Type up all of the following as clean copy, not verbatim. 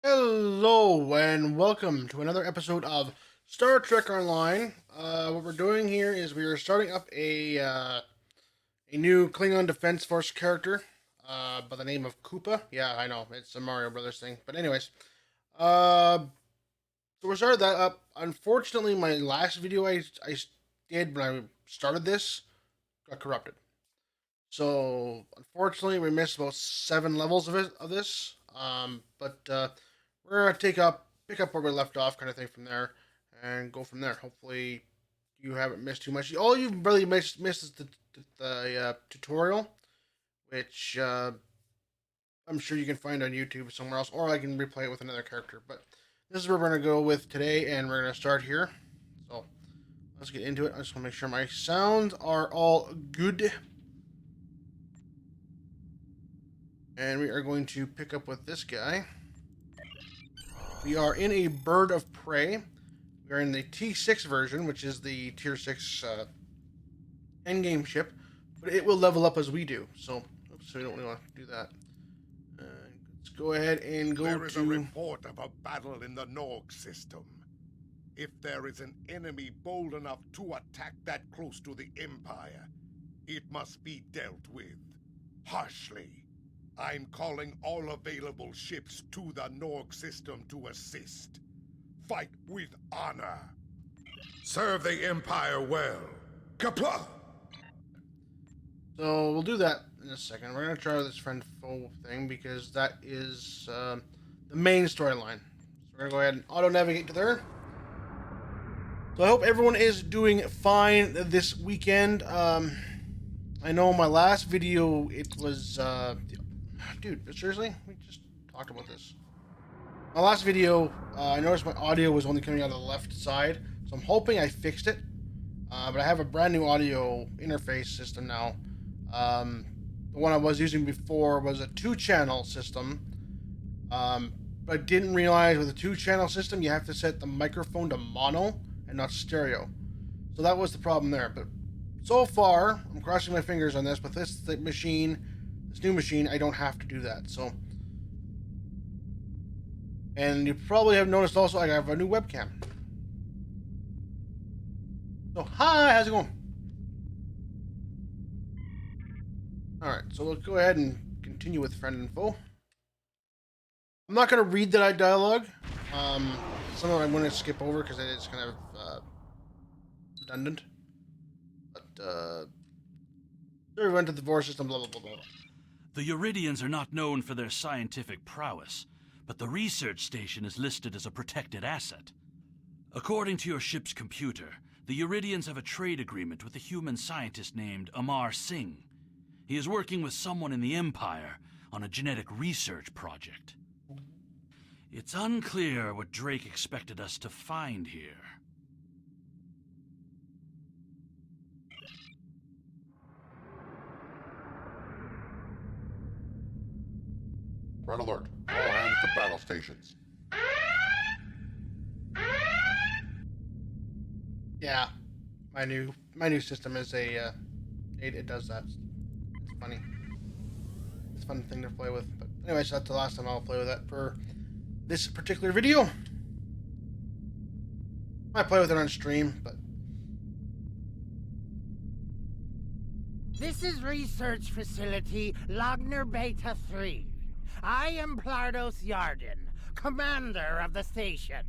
Hello and welcome to another episode of Star Trek Online. What we're doing here is we are starting up a new Klingon Defense Force character by the name of Koopa. Yeah, I know it's a Mario Brothers thing, but anyways, uh, so we started that up. Unfortunately, my last video I did when I started this got corrupted. So unfortunately, we missed about 7 levels of this. But we're gonna pick up where we left off, kind of thing from there, and go from there. Hopefully, you haven't missed too much. All you've really missed is the tutorial, which I'm sure you can find on YouTube somewhere else, or I can replay it with another character. But this is where we're gonna go with today, and we're gonna start here. So let's get into it. I just want to make sure my sounds are all good. And we are going to pick up with this guy. We are in a Bird of Prey. We are in the T6 version, which is the Tier 6 endgame ship. But it will level up as we do. So we don't really want to do that. Let's go ahead and go There is a report of a battle in the Norg system. If there is an enemy bold enough to attack that close to the Empire, it must be dealt with harshly. I'm calling all available ships to the Norg system to assist. Fight with honor. Serve the Empire well. Kapla! So we'll do that in a second. We're going to try this friend foe thing because that is the main storyline. So we're going to go ahead and auto-navigate to there. So I hope everyone is doing fine this weekend. I know my last video, it was... dude, seriously? We just talked about this. My last video, I noticed my audio was only coming out of the left side, so I'm hoping I fixed it. But I have a brand new audio interface system now. The one I was using before was a 2-channel system. But I didn't realize with a 2-channel system, you have to set the microphone to mono and not stereo. So that was the problem there. But so far, I'm crossing my fingers on this, but this new machine, I don't have to do that. So, and you probably have noticed also I have a new webcam. So, hi, how's it going? Alright, so we'll go ahead and continue with friend and foe. I'm not going to read that dialogue. Some of it I'm going to skip over because it's kind of redundant. But, we went to the divorce system, blah, blah, blah, blah. The Euridians are not known for their scientific prowess, but the research station is listed as a protected asset. According to your ship's computer, the Euridians have a trade agreement with a human scientist named Amar Singh. He is working with someone in the Empire on a genetic research project. It's unclear what Drake expected us to find here. Red alert. All hands to battle stations. Yeah, my new system is it does that. It's funny. It's a fun thing to play with. But anyways, that's the last time I'll play with that for this particular video. Might play with it on stream, but this is Research Facility Logner Beta 3. I am Plardos Yarden, commander of the station.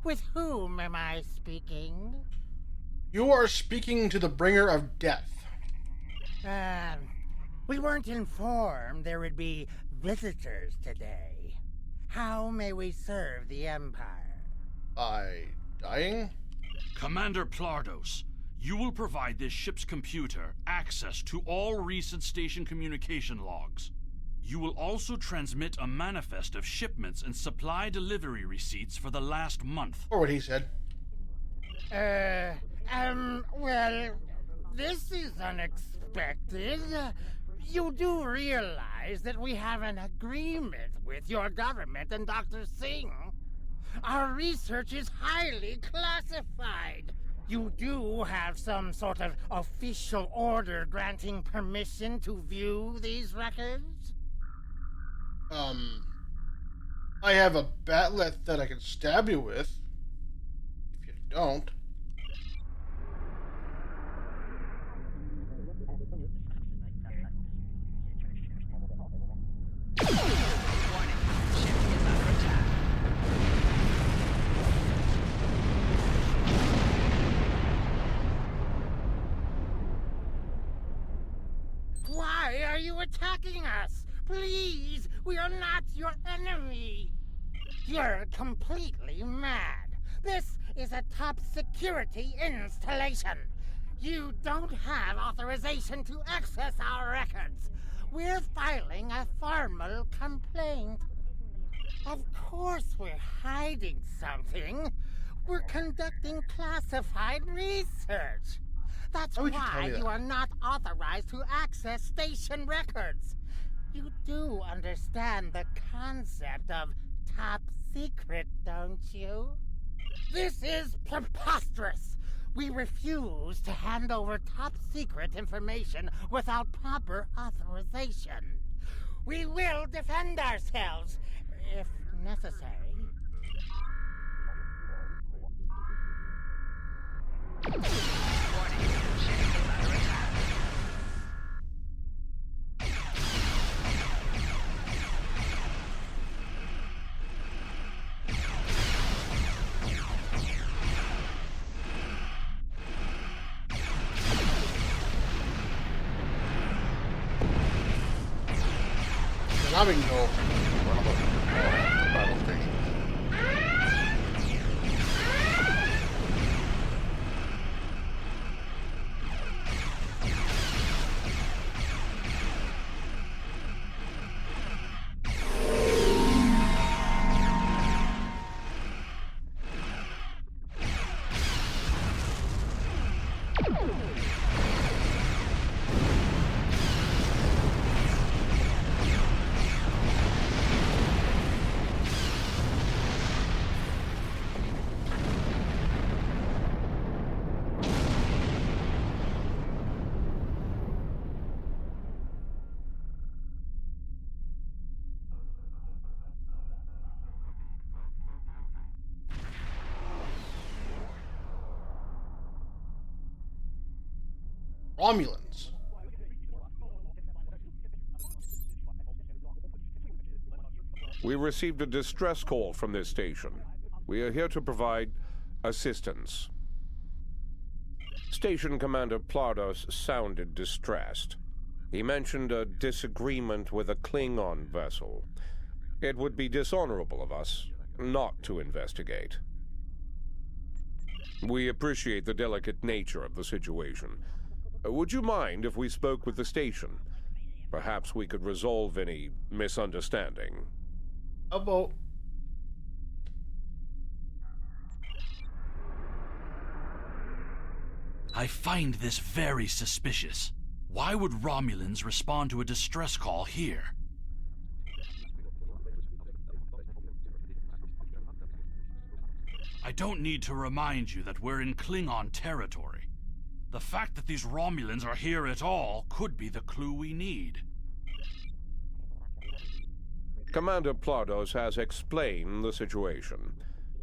With whom am I speaking? you are speaking to the bringer of death. We weren't informed there would be visitors today. How may we serve the Empire? By dying? Commander Plardos, you will provide this ship's computer access to all recent station communication logs. You will also transmit a manifest of shipments and supply delivery receipts for the last month. Or what he said. Well, this is unexpected. You do realize that we have an agreement with your government and Dr. Singh. Our research is highly classified. You do have some sort of official order granting permission to view these records? I have a batlet that I can stab you with. If you don't. Warning, ship is under attack. Why are you attacking us? Please, we are not your enemy. You're completely mad. This is a top security installation. You don't have authorization to access our records. We're filing a formal complaint. Of course we're hiding something. We're conducting classified research. That's Why would you tell why me that? you are not authorized to access station records. You do understand the concept of top secret, don't you? This is preposterous. We refuse to hand over top secret information without proper authorization. We will defend ourselves, if necessary. Warning, ship is under attack. Then I'm gonna go. Run alert. All hands to battle stations. Romulans. We received a distress call from this station. We are here to provide assistance. Station Commander Plardos sounded distressed. He mentioned a disagreement with a Klingon vessel. It would be dishonorable of us not to investigate. We appreciate the delicate nature of the situation. Would you mind if we spoke with the station? Perhaps we could resolve any misunderstanding. A boat. I find this very suspicious. Why would Romulans respond to a distress call here? I don't need to remind you that we're in Klingon territory. The fact that these Romulans are here at all could be the clue we need. Commander Plardos has explained the situation.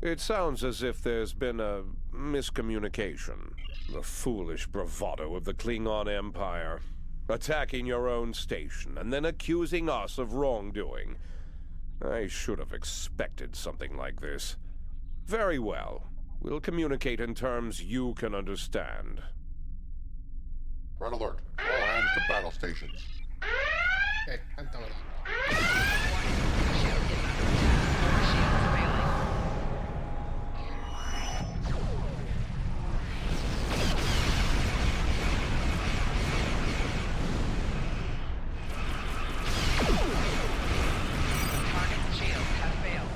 It sounds as if there's been a miscommunication. The foolish bravado of the Klingon Empire. Attacking your own station and then accusing us of wrongdoing. I should have expected something like this. Very well. We'll communicate in terms you can understand. Red alert. All hands to battle stations. Okay, I'm done with that. Shield is under attack. Shields failing. Target shields have failed.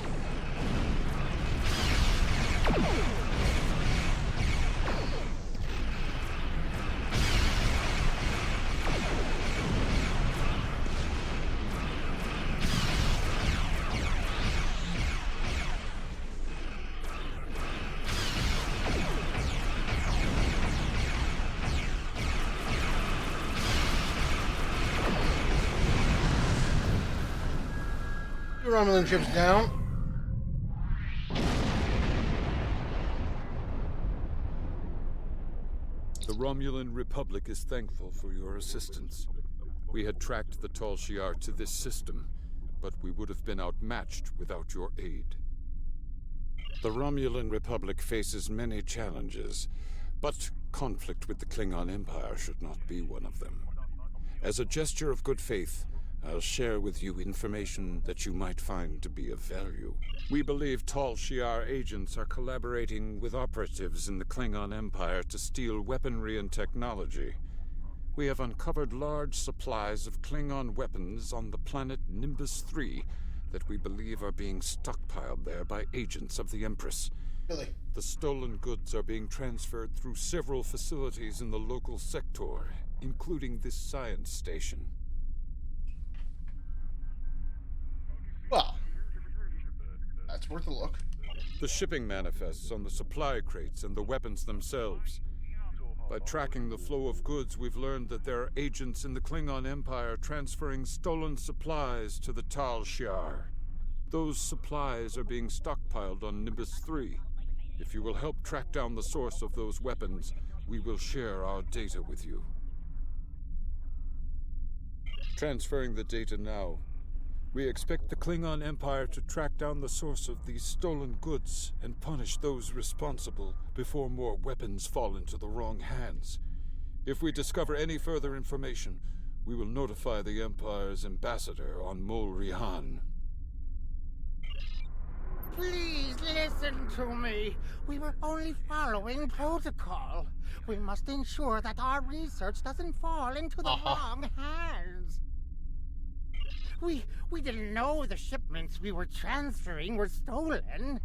Two Romulan ships down. Romulan Republic is thankful for your assistance. We had tracked the Tal Shiar to this system, but we would have been outmatched without your aid. The Romulan Republic faces many challenges, but conflict with the Klingon Empire should not be one of them. As a gesture of good faith, I'll share with you information that you might find to be of value. We believe Tal Shiar agents are collaborating with operatives in the Klingon Empire to steal weaponry and technology. We have uncovered large supplies of Klingon weapons on the planet Nimbus 3 that we believe are being stockpiled there by agents of the Empress. Really? The stolen goods are being transferred through several facilities in the local sector, including this science station. Well, that's worth a look. The shipping manifests on the supply crates and the weapons themselves. By tracking the flow of goods, we've learned that there are agents in the Klingon Empire transferring stolen supplies to the Tal Shiar. Those supplies are being stockpiled on Nimbus 3. If you will help track down the source of those weapons, we will share our data with you. Transferring the data now. We expect the Klingon Empire to track down the source of these stolen goods and punish those responsible before more weapons fall into the wrong hands. If we discover any further information, we will notify the Empire's ambassador on Mol Rihan. Please listen to me. We were only following protocol. We must ensure that our research doesn't fall into the wrong hands. We didn't know the shipments we were transferring were stolen.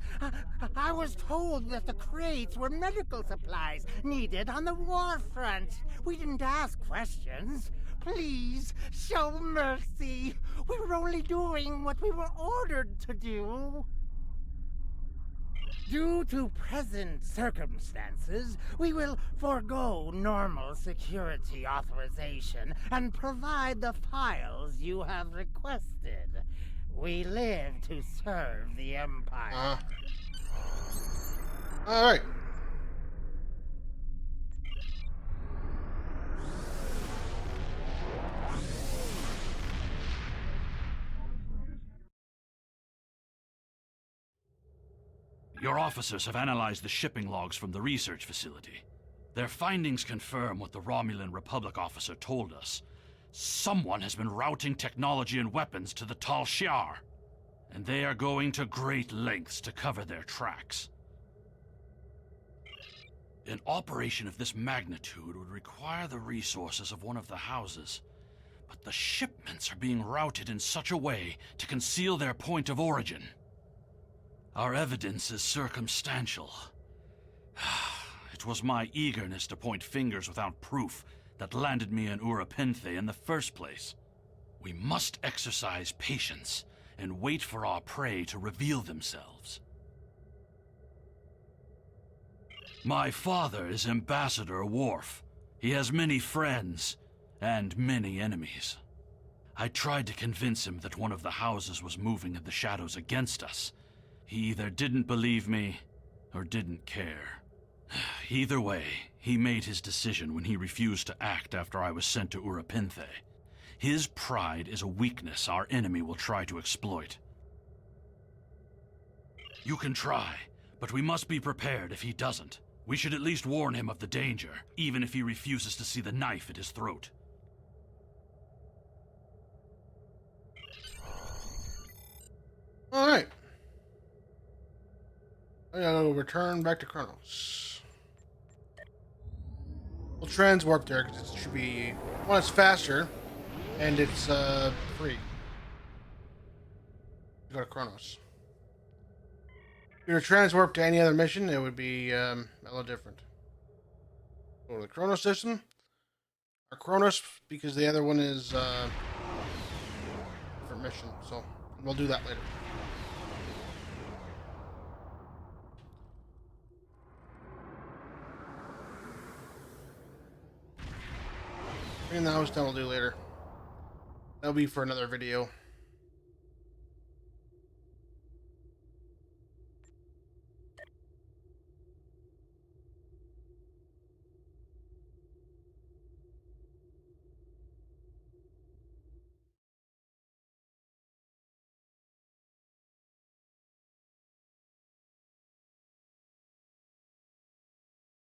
I was told that the crates were medical supplies needed on the war front. We didn't ask questions. Please, show mercy. We were only doing what we were ordered to do. Due to present circumstances, we will forego normal security authorization and provide the files you have requested. We live to serve the Empire. All right. Your officers have analyzed the shipping logs from the research facility. Their findings confirm what the Romulan Republic officer told us. Someone has been routing technology and weapons to the Tal Shiar, and they are going to great lengths to cover their tracks. An operation of this magnitude would require the resources of one of the houses, but the shipments are being routed in such a way to conceal their point of origin. Our evidence is circumstantial. It was my eagerness to point fingers without proof that landed me in Urapinthe in the first place. We must exercise patience and wait for our prey to reveal themselves. My father is Ambassador Worf. He has many friends and many enemies. I tried to convince him that one of the houses was moving in the shadows against us. He either didn't believe me or didn't care. Either way, he made his decision when he refused to act after I was sent to Urapinthe. His pride is a weakness our enemy will try to exploit. You can try, but we must be prepared if he doesn't. We should at least warn him of the danger, even if he refuses to see the knife at his throat. All right. I gotta return back to Kronos. We'll transwarp there because it should be, well, it's faster and it's free. Go to Kronos. If you were to transwarp to any other mission, it would be a little different. Go to the Kronos system or Kronos because the other one is different mission. So we'll do that later. And the house down we'll do later. That'll be for another video.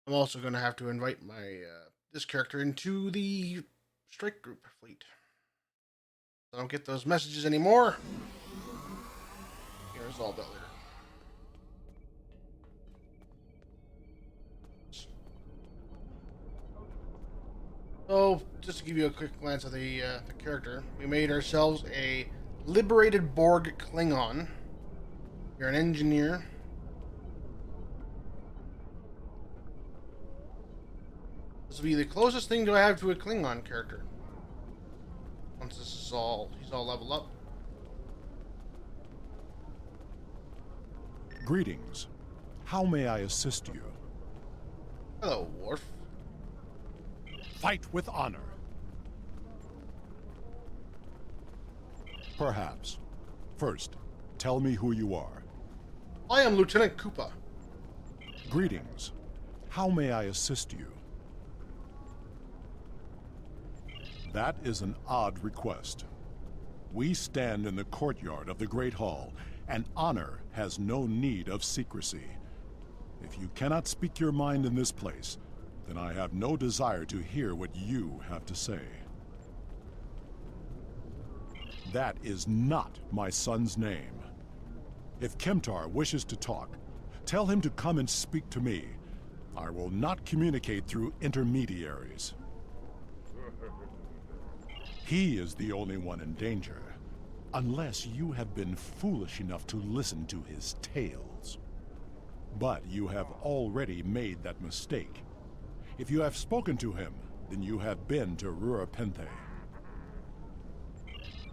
I'm also going to have to invite my this character into the strike group fleet. I don't get those messages anymore. Can resolve that later. So, just to give you a quick glance at the character, we made ourselves a liberated Borg Klingon. You're an engineer. This will be the closest thing I have to a Klingon character. Once this is all, he's all leveled up. Greetings. How may I assist you? Hello, Worf. Fight with honor. Perhaps. First, tell me who you are. I am Lieutenant Koopa. Greetings. How may I assist you? That is an odd request. We stand in the courtyard of the Great Hall, and honor has no need of secrecy. If you cannot speak your mind in this place, then I have no desire to hear what you have to say. That is not my son's name. If Kemtar wishes to talk, tell him to come and speak to me. I will not communicate through intermediaries. He is the only one in danger, unless you have been foolish enough to listen to his tales. But you have already made that mistake. If you have spoken to him, then you have been to Rurapenthe.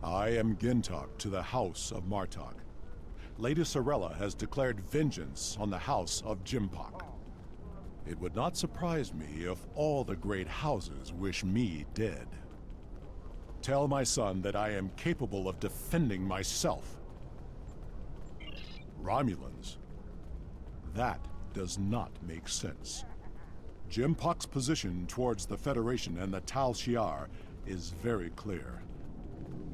I am Gintok to the House of Martok. Lady Sorella has declared vengeance on the House of Jimpok. It would not surprise me if all the great houses wish me dead. Tell my son that I am capable of defending myself. Romulans. That does not make sense. Jimpok's position towards the Federation and the Tal Shiar is very clear.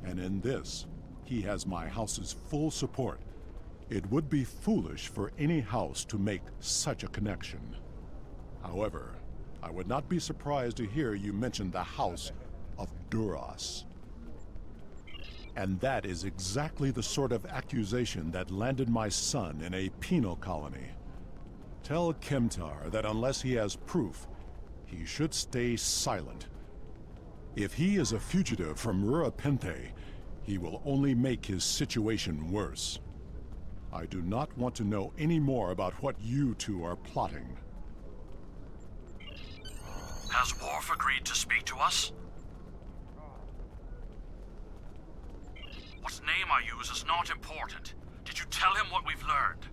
And in this, he has my house's full support. It would be foolish for any house to make such a connection. However, I would not be surprised to hear you mention the House of Duras. And that is exactly the sort of accusation that landed my son in a penal colony. Tell Kemtar that unless he has proof, he should stay silent. If he is a fugitive from Rurapenthe, he will only make his situation worse. I do not want to know any more about what you two are plotting. Has Worf agreed to speak to us? What name I use is not important. Did you tell him what we've learned?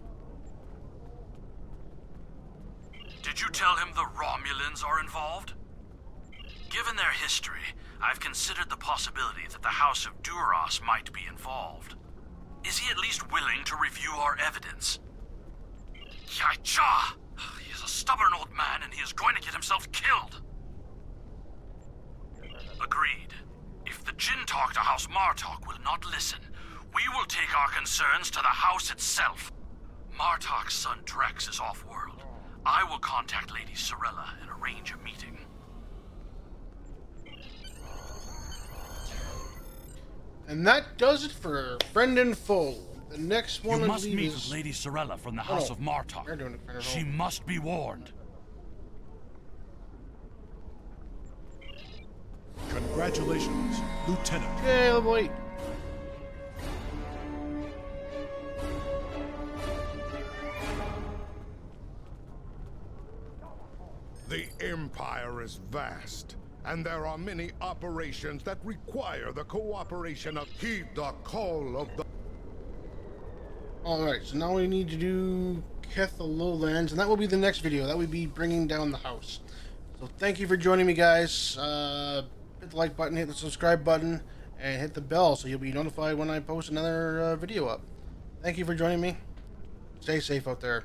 Did you tell him the Romulans are involved? Given their history, I've considered the possibility that the House of Duras might be involved. Is he at least willing to review our evidence? Yaicha! He is a stubborn old man and he is going to get himself killed. Agreed. If the Jinn talk to House Martok will not listen, we will take our concerns to the house itself. Martok's son Drex is off-world. I will contact Lady Sorella and arrange a meeting. And that does it for Friend and Foe. The next one You I must believe meet is... with Lady Sorella from the House of Martok. They're doing it, Friend and She Foe. must be warned. Congratulations, Lieutenant. Okay, level 8. The Empire is vast, and there are many operations that require the cooperation of Heed the Call of the... Alright, so now we need to do Keth the Lowlands, and that will be the next video. That will be bringing down the house. So thank you for joining me, guys. Hit the like button, hit the subscribe button, and hit the bell so you'll be notified when I post another video up. Thank you for joining me. Stay safe out there.